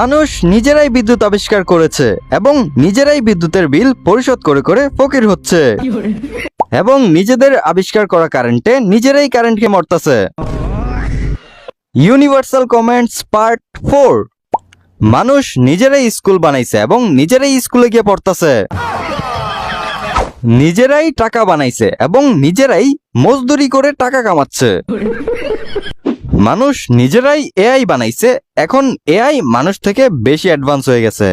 মানুষ নিজেরাই বিদ্যুৎ আবিষ্কার করেছে এবং নিজেরাই বিদ্যুতের বিল পরিশোধ করে করে ফকির হচ্ছে এবং নিজেদের আবিষ্কার করা কারেন্টে নিজেরাই কারেন্টকে মরতাছে। Universal comments part 4। মানুষ নিজেরাই স্কুল বানাইছে এবং নিজেরাই স্কুলে গিয়ে পড়তাছে। নিজেরাই টাকা বানাইছে এবং নিজেরাই মজদুরি করে টাকা কামাচ্ছে। মানুষ নিজেরাই এআই বানাইছে, এখন এআই মানুষ থেকে বেশি অ্যাডভান্স হয়ে গেছে।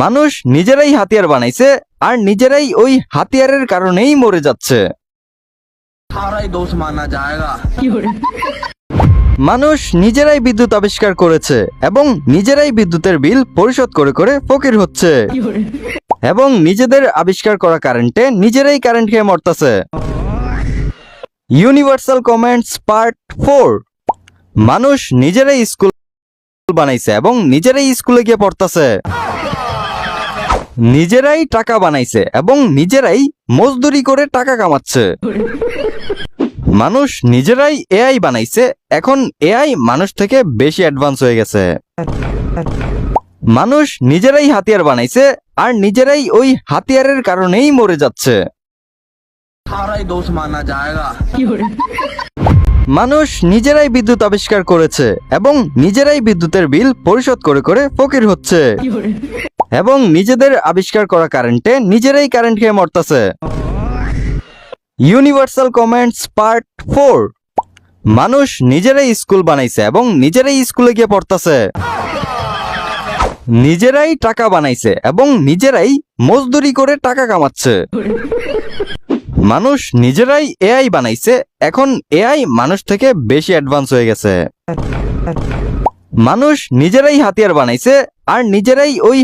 মানুষ নিজেরাই হাতিয়ার বানাইছে আর নিজেরাই ওই হাতিয়ারের কারণেই মরে যাচ্ছে। মানুষ নিজেরাই বিদ্যুৎ আবিষ্কার করেছে এবং নিজেরাই বিদ্যুতের বিল পরিশোধ করে করে ফকির হচ্ছে এবং নিজেদের আবিষ্কার করা কারেন্টে নিজেরাই কারেন্ট খেয়ে মরতাছে। Universal comments part 4। মানুষ নিজেরাই স্কুল বানাইছে এবং নিজেরাই স্কুলে গিয়ে পড়তাছে। নিজেরাই টাকা বানাইছে এবং নিজেরাই মজদুরি করে টাকা কামাচ্ছে। মানুষ নিজেরাই এআই বানাইছে, এখন এআই মানুষ থেকে বেশি অ্যাডভান্স হয়ে গেছে। মানুষ নিজেরাই হাতিয়ার বানাইছে আর নিজেরাই ওই হাতিয়ারের কারণেই মরে যাচ্ছে। মানুষ নিজেরাই বিদ্যুৎ আবিষ্কার করেছে এবং নিজেরাই বিদ্যুতের বিল পরিশোধ করে করে ফকির হচ্ছে এবং নিজেদের আবিষ্কার করা কারেন্টে নিজেরাই কারেন্ট খেয়ে মরতাছে। Universal comments part 4। মানুষ নিজেরাই স্কুল বানাইছে এবং নিজেরাই স্কুলে গিয়ে পড়তাছে। নিজেরাই টাকা বানাইছে এবং নিজেরাই মজদুরি করে টাকা কামাচ্ছে। মানুষ নিজেরাই এআই বানাইছে, এখন এআই মানুষ থেকে বেশি অ্যাডভান্স হয়ে গেছে। মানুষ নিজেরাই হাতিয়ার বানাইছে আর নিজেরাই ওই